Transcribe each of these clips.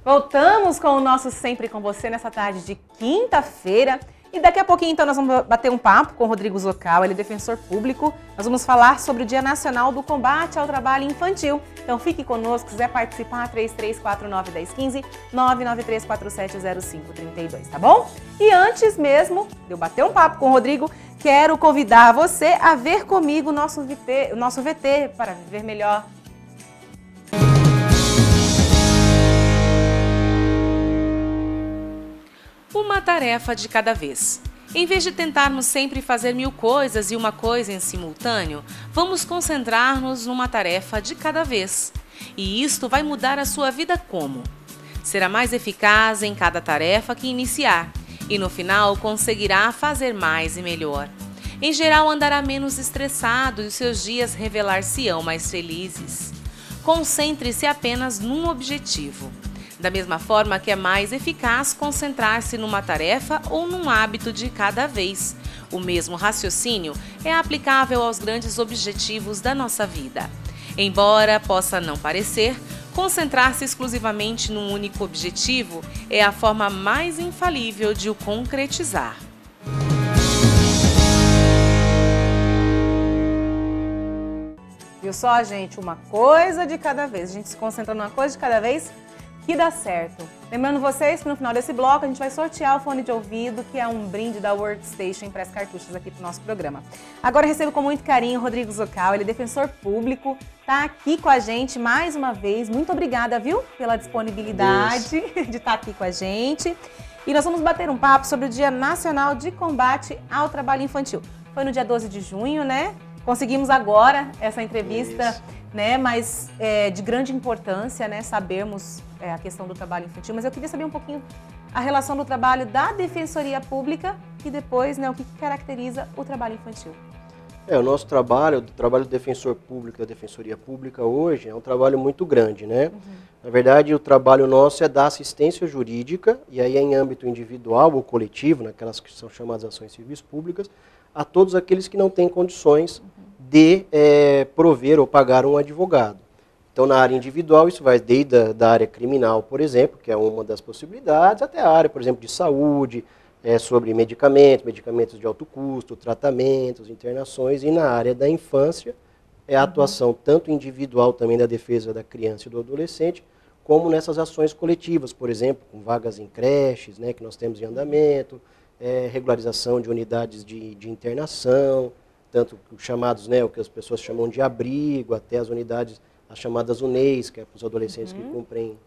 Voltamos com o nosso Sempre com Você nessa tarde de quinta-feira. E daqui a pouquinho, então, nós vamos bater um papo com o Rodrigo Zocal, ele é defensor público. Nós vamos falar sobre o Dia Nacional do Combate ao Trabalho Infantil. Então, fique conosco, se quiser participar, 3349-1015, 993470532, tá bom? E antes mesmo de eu bater um papo com o Rodrigo, quero convidar você a ver comigo o nosso VT para viver melhor. Uma tarefa de cada vez. Em vez de tentarmos sempre fazer 1000 coisas e uma coisa em simultâneo, vamos concentrar-nos numa tarefa de cada vez. E isto vai mudar a sua vida como? Será mais eficaz em cada tarefa que iniciar e no final conseguirá fazer mais e melhor. Em geral andará menos estressado e os seus dias revelar-se-ão mais felizes. Concentre-se apenas num objetivo. Da mesma forma que é mais eficaz concentrar-se numa tarefa ou num hábito de cada vez. O mesmo raciocínio é aplicável aos grandes objetivos da nossa vida. Embora possa não parecer, concentrar-se exclusivamente num único objetivo é a forma mais infalível de o concretizar. Viu só, gente? Uma coisa de cada vez. A gente se concentra numa coisa de cada vez que dá certo. Lembrando vocês que no final desse bloco a gente vai sortear o fone de ouvido, que é um brinde da Workstation Impress Cartuchos aqui para o nosso programa. Agora eu recebo com muito carinho o Rodrigo Zocal, ele é defensor público, está aqui com a gente mais uma vez. Muito obrigada, viu, pela disponibilidade de estar aqui com a gente. E nós vamos bater um papo sobre o Dia Nacional de Combate ao Trabalho Infantil. Foi no dia 12 de junho, né? Conseguimos agora essa entrevista, né, mas de grande importância, né, sabermos a questão do trabalho infantil. Mas eu queria saber um pouquinho a relação do trabalho da Defensoria Pública e depois, né, o que caracteriza o trabalho infantil. O nosso trabalho, o trabalho do defensor público, da Defensoria Pública hoje, é um trabalho muito grande, né? Na verdade, o trabalho nosso é dar assistência jurídica, e aí é em âmbito individual ou coletivo, naquelas que são chamadas ações civis públicas, a todos aqueles que não têm condições de prover ou pagar um advogado. Então, na área individual, isso vai desde a área criminal, por exemplo, que é uma das possibilidades, até a área, por exemplo, de saúde, sobre medicamentos de alto custo, tratamentos, internações, e na área da infância, a atuação tanto individual também da defesa da criança e do adolescente, como nessas ações coletivas, por exemplo, com vagas em creches, né, que nós temos em andamento, regularização de unidades de internação, tanto os chamados, né, o que as pessoas chamam de abrigo, até as unidades, as chamadas UNEIs, que é para os adolescentes que cumprem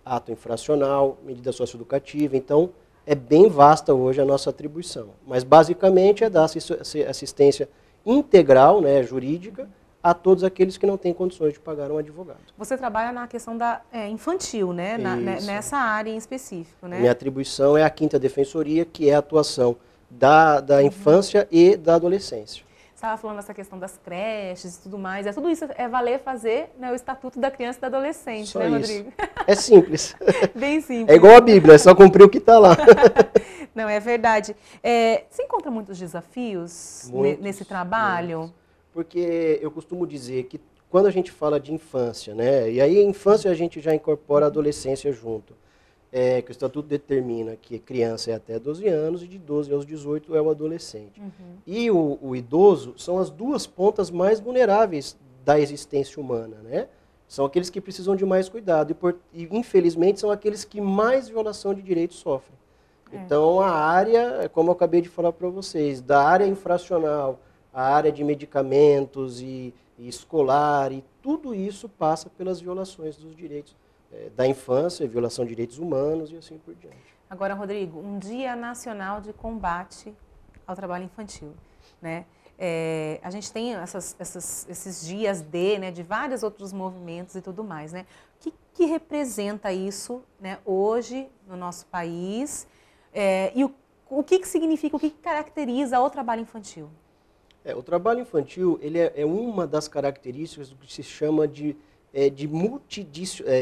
ato infracional, medida socioeducativa. Então, é bem vasta hoje a nossa atribuição. Mas, basicamente, é dar assistência integral, né, jurídica, a todos aqueles que não têm condições de pagar um advogado. Você trabalha na questão da infantil, né? Nessa área em específico, né? Minha atribuição é a 5ª Defensoria, que é a atuação da infância e da adolescência. Você estava falando dessa questão das creches e tudo mais. Tudo isso é valer fazer, né, o Estatuto da Criança e do Adolescente, só né, isso. Rodrigo? É simples. Bem simples. É igual a Bíblia, é só cumprir o que está lá. Não, é verdade. Você encontra muitos desafios nesse trabalho? Muitos. Porque eu costumo dizer que quando a gente fala de infância, né, e aí infância a gente já incorpora a adolescência junto, que o Estatuto determina que criança é até 12 anos e de 12 aos 18 é o adolescente. E o idoso são as duas pontas mais vulneráveis da existência humana, né? São aqueles que precisam de mais cuidado e infelizmente, são aqueles que mais violação de direitos sofrem. Então, a área, como eu acabei de falar para vocês, da área infracional, a área de medicamentos e escolar, e tudo isso passa pelas violações dos direitos da infância, violação de direitos humanos e assim por diante. Agora, Rodrigo, um Dia Nacional de Combate ao Trabalho Infantil, né? A gente tem esses dias de vários outros movimentos e tudo mais, né? O que representa isso, né, hoje no nosso país e o que significa, o que caracteriza o trabalho infantil? O trabalho infantil ele é uma das características do que se chama de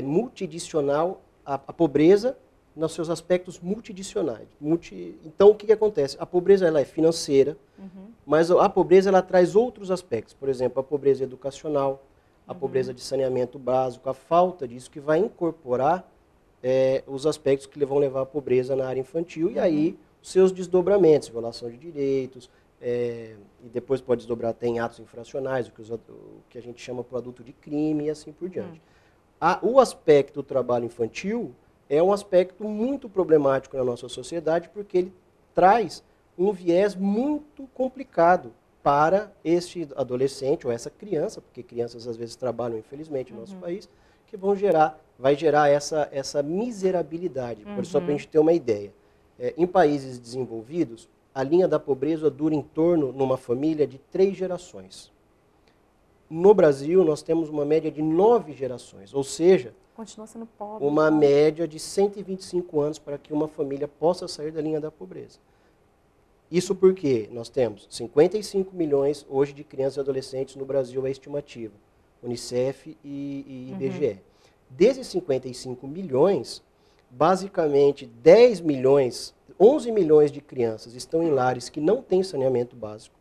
multidicional a pobreza nos seus aspectos multidicionais. Então, o que acontece? A pobreza ela é financeira, mas a pobreza ela traz outros aspectos. Por exemplo, a pobreza educacional, a pobreza de saneamento básico, a falta disso, que vai incorporar os aspectos que vão levar à pobreza na área infantil, e aí os seus desdobramentos, violação de direitos, e depois pode desdobrar até em atos infracionais, o que a gente chama para o adulto de crime e assim por diante. O aspecto do trabalho infantil é um aspecto muito problemático na nossa sociedade, porque ele traz um viés muito complicado para este adolescente ou essa criança, porque crianças às vezes trabalham, infelizmente, no nosso país, que vai gerar essa miserabilidade. Por isso, só para a gente ter uma ideia. Em países desenvolvidos, a linha da pobreza dura em torno, numa família, de 3 gerações. No Brasil, nós temos uma média de 9 gerações, ou seja, continua sendo pobre, uma média de 125 anos para que uma família possa sair da linha da pobreza. Isso porque nós temos 55 milhões hoje de crianças e adolescentes no Brasil, é a estimativa, Unicef e IBGE. Desses 55 milhões, basicamente 10 milhões, 11 milhões de crianças estão em lares que não têm saneamento básico.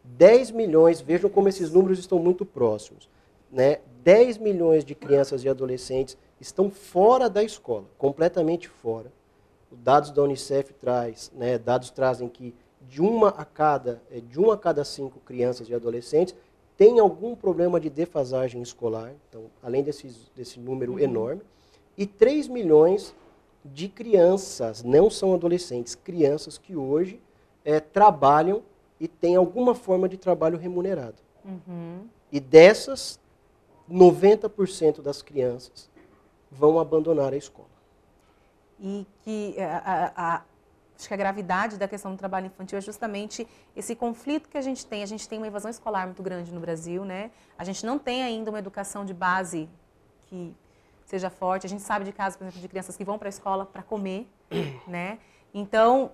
10 milhões, vejam como esses números estão muito próximos, né? 10 milhões de crianças e adolescentes estão fora da escola, completamente fora. Os dados da Unicef dados trazem que de uma a cada 5 crianças e adolescentes tem algum problema de defasagem escolar, então, além desse número enorme, e 3 milhões de crianças, não são adolescentes, crianças que hoje trabalham e têm alguma forma de trabalho remunerado. E dessas, 90% das crianças vão abandonar a escola. E que acho que a gravidade da questão do trabalho infantil é justamente esse conflito que a gente tem. A gente tem uma evasão escolar muito grande no Brasil, né? A gente não tem ainda uma educação de base que seja forte. A gente sabe de casos, por exemplo, de crianças que vão para a escola para comer, né? Então,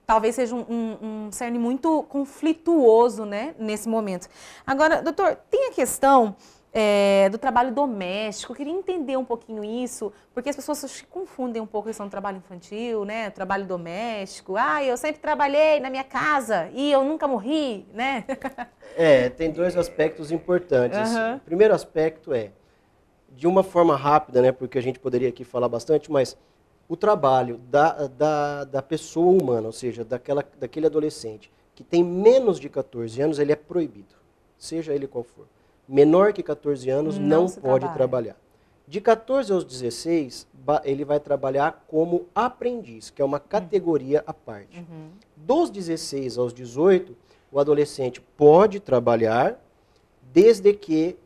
talvez seja um cerne muito conflituoso, né, nesse momento. Agora, doutor, tem a questão do trabalho doméstico. Eu queria entender um pouquinho isso, porque as pessoas confundem um pouco a questão do trabalho infantil, né, trabalho doméstico. Eu sempre trabalhei na minha casa e eu nunca morri, né? Tem 2 aspectos importantes. O primeiro aspecto de uma forma rápida, né, porque a gente poderia aqui falar bastante, mas o trabalho da pessoa humana, ou seja, daquele adolescente que tem menos de 14 anos, ele é proibido, seja ele qual for. Menor que 14 anos não pode trabalhar. De 14 aos 16, ele vai trabalhar como aprendiz, que é uma categoria à parte. Dos 16 aos 18, o adolescente pode trabalhar, desde que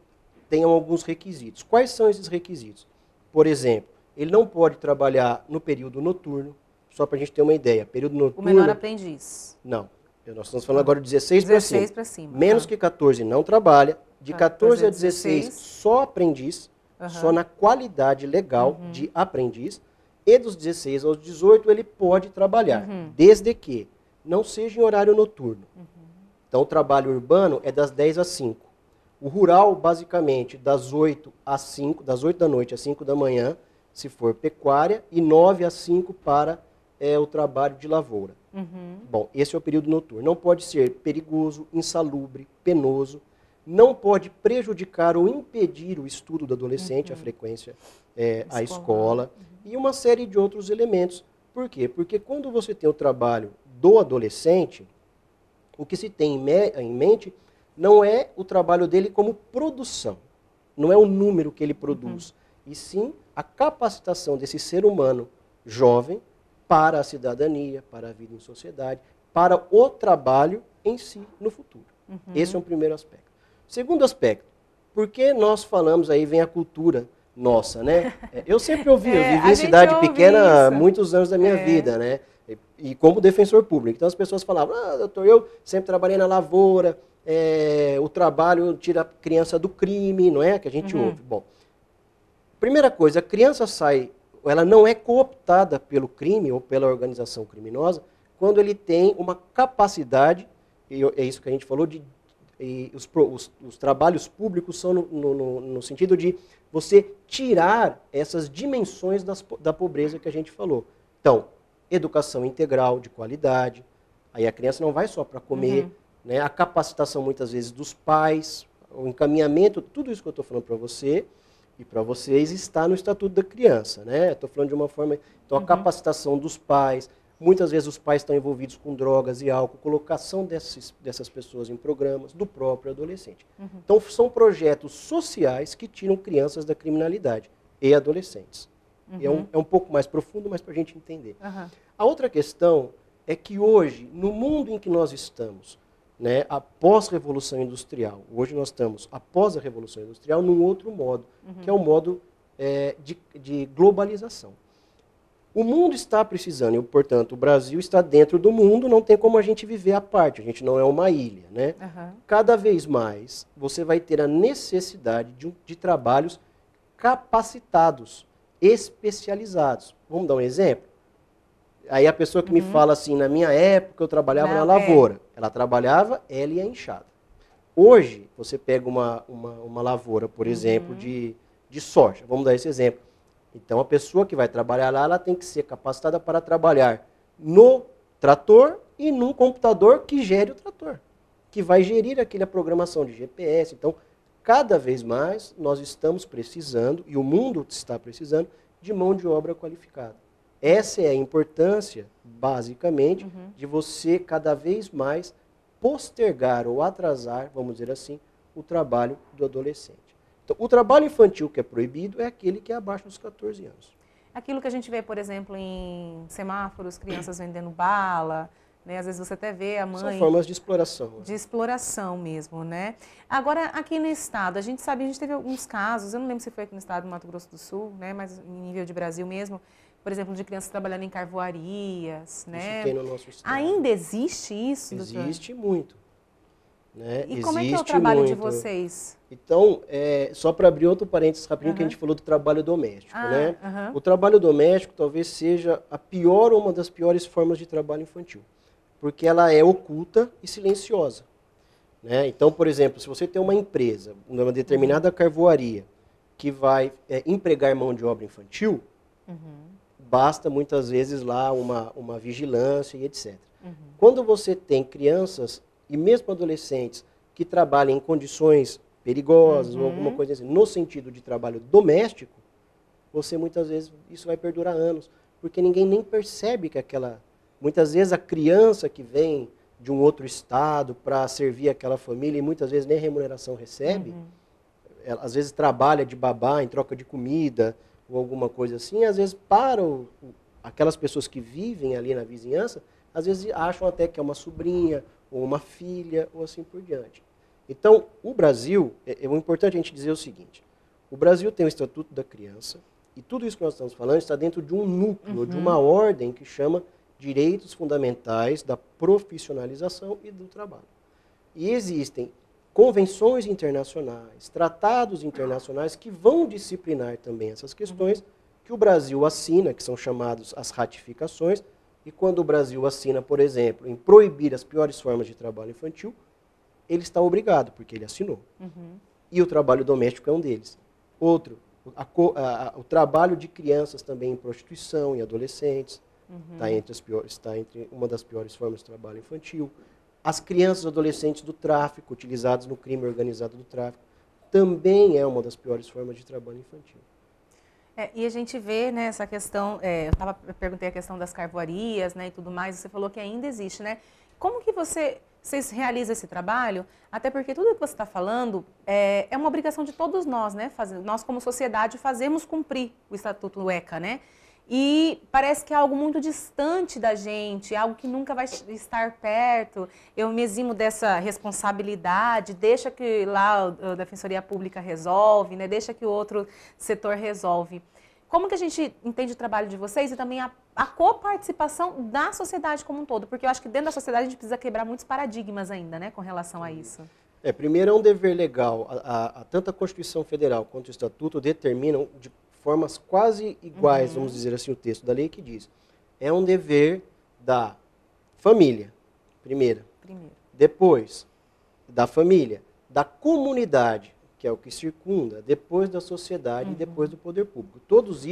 tenham alguns requisitos. Quais são esses requisitos? Por exemplo, ele não pode trabalhar no período noturno, só para a gente ter uma ideia. Período noturno... O menor aprendiz. Não. Nós estamos falando agora de 16 para cima. Menos que 14 não trabalha. De 14 a 16, só aprendiz, só na qualidade legal de aprendiz. E dos 16 aos 18, ele pode trabalhar, desde que não seja em horário noturno. Então, o trabalho urbano é das 10 às 5. O rural, basicamente, das 8 da noite às 5 da manhã, se for pecuária, e 9 às 5 para o trabalho de lavoura. Bom, esse é o período noturno. Não pode ser perigoso, insalubre, penoso. Não pode prejudicar ou impedir o estudo do adolescente, a frequência à escola, e uma série de outros elementos. Por quê? Porque quando você tem o trabalho do adolescente, o que se tem em mente não é o trabalho dele como produção, não é o número que ele produz, e sim a capacitação desse ser humano jovem para a cidadania, para a vida em sociedade, para o trabalho em si no futuro. Esse é um primeiro aspecto. Segundo aspecto, porque nós falamos, aí vem a cultura nossa, né? Eu sempre ouvi, eu vivi em cidade pequena muitos anos da minha vida, né? E como defensor público. Então as pessoas falavam, doutor, eu sempre trabalhei na lavoura, o trabalho tira a criança do crime, não é? Que a gente ouve. Bom, primeira coisa, a criança ela não é cooptada pelo crime ou pela organização criminosa quando ele tem uma capacidade, e é isso que a gente falou, os trabalhos públicos são no sentido de você tirar essas dimensões da pobreza que a gente falou. Então, educação integral de qualidade, aí a criança não vai só para comer, né? A capacitação muitas vezes dos pais, o encaminhamento, tudo isso que eu estou falando para você, E para vocês está no Estatuto da Criança, né? Estou falando de uma forma... Então, a capacitação dos pais, muitas vezes os pais estão envolvidos com drogas e álcool, colocação dessas pessoas em programas do próprio adolescente. Então, são projetos sociais que tiram crianças da criminalidade e adolescentes. E é um pouco mais profundo, mas para a gente entender. A outra questão é que hoje, no mundo em que nós estamos, né, após a Revolução Industrial, hoje nós estamos após a Revolução Industrial num outro modo, que é o modo de globalização. O mundo está precisando, e portanto o Brasil está dentro do mundo, não tem como a gente viver à parte, a gente não é uma ilha, né? Cada vez mais você vai ter a necessidade de trabalhos capacitados, especializados. Vamos dar um exemplo? Aí a pessoa que me fala assim, na minha época eu trabalhava na lavoura. Ela trabalhava, ela e a enxada. Hoje, você pega uma lavoura, por exemplo, de soja. Vamos dar esse exemplo. Então, a pessoa que vai trabalhar lá, ela tem que ser capacitada para trabalhar no trator e num computador que gere o trator, que vai gerir aquela programação de GPS. Então, cada vez mais nós estamos precisando, e o mundo está precisando, de mão de obra qualificada. Essa é a importância, basicamente, de você cada vez mais postergar ou atrasar, vamos dizer assim, o trabalho do adolescente. Então, o trabalho infantil que é proibido é aquele que é abaixo dos 14 anos. Aquilo que a gente vê, por exemplo, em semáforos, crianças vendendo bala, né? Às vezes você até vê a mãe... São formas de exploração. De exploração mesmo, né? Agora, aqui no estado, a gente sabe, a gente teve alguns casos, eu não lembro se foi aqui no estado do Mato Grosso do Sul, né? Mas em nível de Brasil mesmo, por exemplo, de crianças trabalhando em carvoarias, né? Isso tem no nosso estado. Ainda existe isso, doutor? Existe muito. Né? E como é que é o trabalho de vocês? Então, só para abrir outro parênteses rapidinho, que a gente falou do trabalho doméstico. Né? O trabalho doméstico talvez seja a pior ou uma das piores formas de trabalho infantil, porque ela é oculta e silenciosa. Né? Então, por exemplo, se você tem uma empresa, uma determinada carvoaria, que vai empregar mão de obra infantil, basta muitas vezes lá uma vigilância e etc. Quando você tem crianças e mesmo adolescentes que trabalham em condições perigosas ou alguma coisa assim, no sentido de trabalho doméstico, você muitas vezes, isso vai perdurar anos, porque ninguém nem percebe que muitas vezes a criança que vem de um outro estado para servir aquela família e muitas vezes nem remuneração recebe, ela, às vezes trabalha de babá em troca de comida ou alguma coisa assim, às vezes para aquelas pessoas que vivem ali na vizinhança, às vezes acham até que é uma sobrinha ou uma filha, ou assim por diante. Então, o Brasil, é importante a gente dizer o seguinte, o Brasil tem o Estatuto da Criança, e tudo isso que nós estamos falando está dentro de um núcleo, de uma ordem que chama Direitos Fundamentais da Profissionalização e do Trabalho. E existem convenções internacionais, tratados internacionais que vão disciplinar também essas questões, que o Brasil assina, que são chamados as ratificações. E quando o Brasil assina, por exemplo, em proibir as piores formas de trabalho infantil, ele está obrigado, porque ele assinou. E o trabalho doméstico é um deles. Outro, o trabalho de crianças também em prostituição, em adolescentes, está entre uma das piores formas de trabalho infantil. As crianças e adolescentes do tráfico, utilizados no crime organizado do tráfico, também é uma das piores formas de trabalho infantil. E a gente vê, né, essa questão, eu perguntei a questão das carvoarias, né, e tudo mais, você falou que ainda existe, né? Como que vocês realizam esse trabalho? Até porque tudo que você está falando é uma obrigação de todos nós, né? Nós, como sociedade, fazemos cumprir o Estatuto do ECA, né? E parece que é algo muito distante da gente, algo que nunca vai estar perto. Eu me eximo dessa responsabilidade, deixa que lá a Defensoria Pública resolve, né? Deixa que o outro setor resolve. Como que a gente entende o trabalho de vocês e também a coparticipação da sociedade como um todo? Porque eu acho que dentro da sociedade a gente precisa quebrar muitos paradigmas ainda, né, com relação a isso. Primeiro é um dever legal. Tanto a Constituição Federal quanto o Estatuto determinam de formas quase iguais, vamos dizer assim, o texto da lei que diz. É um dever da família, primeiro. Depois, da família, da comunidade, que é o que circunda, depois da sociedade e depois do poder público. Todos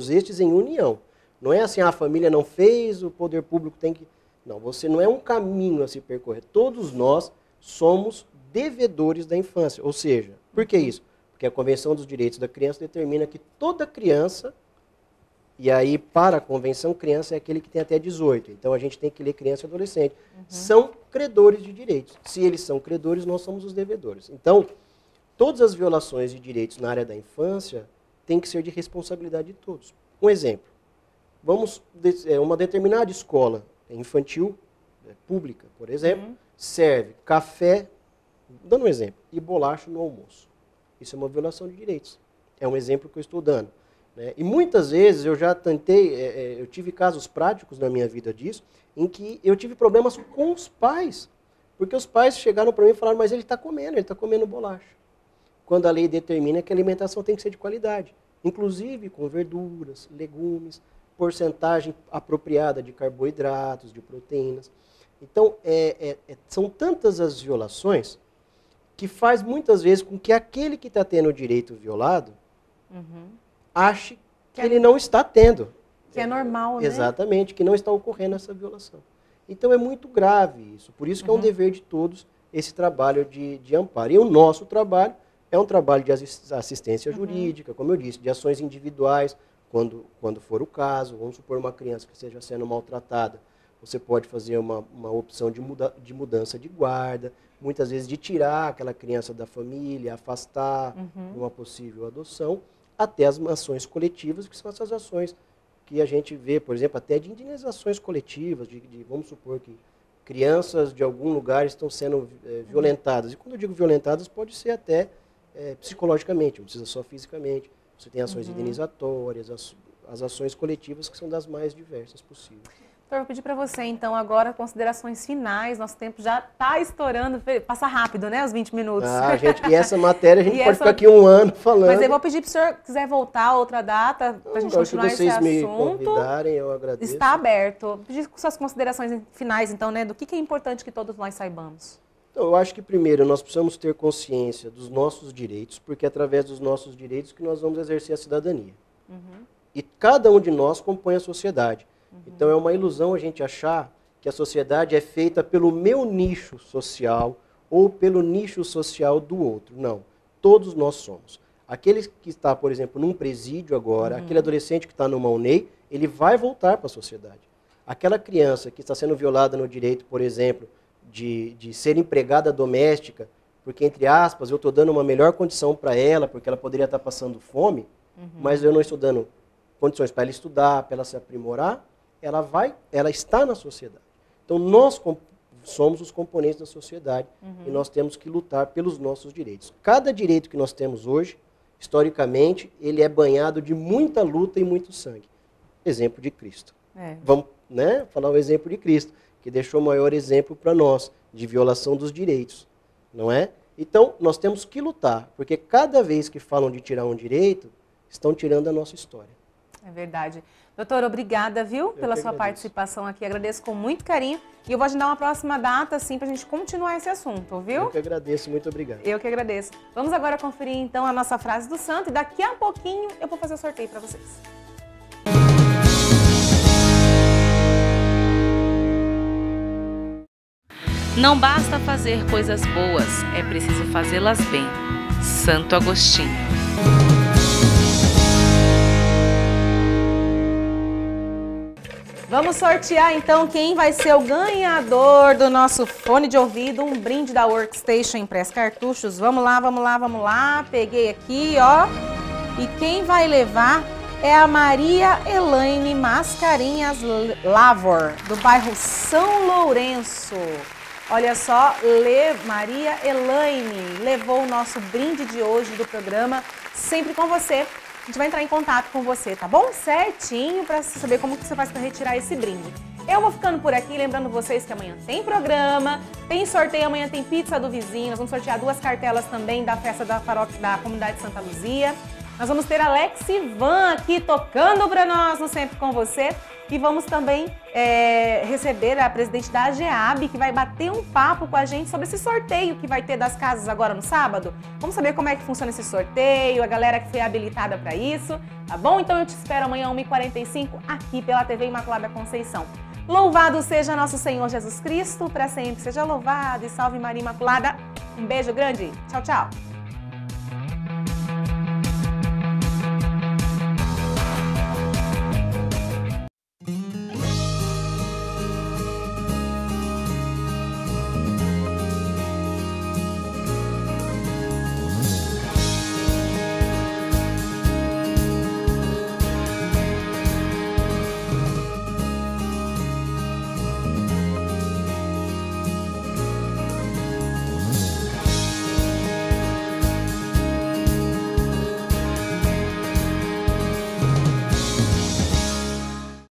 estes em união. Não é assim, a família não fez, o poder público tem que... Não, você não é um caminho a se percorrer. Todos nós somos devedores da infância. Ou seja, por que isso? Porque a Convenção dos Direitos da Criança determina que toda criança, e aí para a Convenção, criança é aquele que tem até 18. Então a gente tem que ler criança e adolescente. São credores de direitos. Se eles são credores, nós somos os devedores. Então, todas as violações de direitos na área da infância têm que ser de responsabilidade de todos. Um exemplo. Uma determinada escola infantil, pública, por exemplo, serve café, dando um exemplo, e bolacha no almoço. Isso é uma violação de direitos. É um exemplo que eu estou dando. Né? E muitas vezes eu já eu tive casos práticos na minha vida disso, em que eu tive problemas com os pais. Porque os pais chegaram para mim e falaram, mas ele está comendo bolacha. Quando a lei determina que a alimentação tem que ser de qualidade. Inclusive com verduras, legumes, porcentagem apropriada de carboidratos, de proteínas. Então, são tantas as violações que faz muitas vezes com que aquele que está tendo o direito violado ache que ele não está tendo. Que é normal, né? Exatamente, que não está ocorrendo essa violação. Então é muito grave isso. Por isso que é um dever de todos esse trabalho de amparo. E o nosso trabalho é um trabalho de assistência jurídica, como eu disse, de ações individuais, quando for o caso. Vamos supor uma criança que esteja sendo maltratada. Você pode fazer uma opção de mudança de guarda, muitas vezes de tirar aquela criança da família, afastar de uma possível adoção, até as ações coletivas, que são essas ações que a gente vê, por exemplo, até de indenizações coletivas, vamos supor que crianças de algum lugar estão sendo violentadas. E quando eu digo violentadas, pode ser até psicologicamente, não precisa só fisicamente. Você tem ações indenizatórias, as ações coletivas que são das mais diversas possíveis. Doutor, vou pedir para você, então, agora, considerações finais. Nosso tempo já está estourando. Passa rápido, né? Os 20 minutos. E essa matéria a gente pode ficar aqui um ano falando. Mas eu vou pedir para o senhor, quiser voltar a outra data, para a gente continuar esse assunto. Se vocês me convidarem, eu agradeço. Está aberto. Vou pedir suas considerações finais, então, né? Do que é importante que todos nós saibamos. Então, eu acho que, primeiro, nós precisamos ter consciência dos nossos direitos, porque é através dos nossos direitos que nós vamos exercer a cidadania. E cada um de nós compõe a sociedade. Então é uma ilusão a gente achar que a sociedade é feita pelo meu nicho social ou pelo nicho social do outro. Não, todos nós somos. Aquele que está, por exemplo, num presídio agora, aquele adolescente que está numa UNEI, ele vai voltar para a sociedade. Aquela criança que está sendo violada no direito, por exemplo, de ser empregada doméstica, porque, entre aspas, eu estou dando uma melhor condição para ela, porque ela poderia estar passando fome, mas eu não estou dando condições para ela estudar, para ela se aprimorar, ela está na sociedade. Então, nós somos os componentes da sociedade e nós temos que lutar pelos nossos direitos. Cada direito que nós temos hoje, historicamente, ele é banhado de muita luta e muito sangue. Exemplo de Cristo. Vamos falar o exemplo de Cristo, que deixou o maior exemplo para nós, de violação dos direitos. Não é? Então, nós temos que lutar, porque cada vez que falam de tirar um direito, estão tirando a nossa história. É verdade. Doutor, obrigada, viu, pela sua participação aqui. Agradeço com muito carinho. E eu vou agendar uma próxima data, assim, para a gente continuar esse assunto, viu? Eu que agradeço, muito obrigado. Eu que agradeço. Vamos agora conferir, então, a nossa frase do santo. E daqui a pouquinho eu vou fazer o sorteio para vocês. Não basta fazer coisas boas, é preciso fazê-las bem. Santo Agostinho. Vamos sortear então quem vai ser o ganhador do nosso fone de ouvido, um brinde da Workstation Impress Cartuchos. Vamos lá, vamos lá, vamos lá. Peguei aqui, ó. E quem vai levar é a Maria Elaine Mascarinhas Lavor, do bairro São Lourenço. Olha só, Maria Elaine levou o nosso brinde de hoje do programa Sempre com Você. A gente vai entrar em contato com você, tá bom? Certinho, para saber como que você faz para retirar esse brinde. Eu vou ficando por aqui, lembrando vocês que amanhã tem programa, tem sorteio, amanhã tem pizza do vizinho, nós vamos sortear 2 cartelas também da festa da paróquia da comunidade Santa Luzia. Nós vamos ter Alex Ivan aqui tocando para nós no Sempre com Você. E vamos também receber a presidente da AGEAB, que vai bater um papo com a gente sobre esse sorteio que vai ter das casas agora no sábado. Vamos saber como é que funciona esse sorteio, a galera que foi habilitada para isso, tá bom? Então eu te espero amanhã, 1h45, aqui pela TV Imaculada Conceição. Louvado seja nosso Senhor Jesus Cristo, para sempre seja louvado e salve Maria Imaculada. Um beijo grande, tchau, tchau.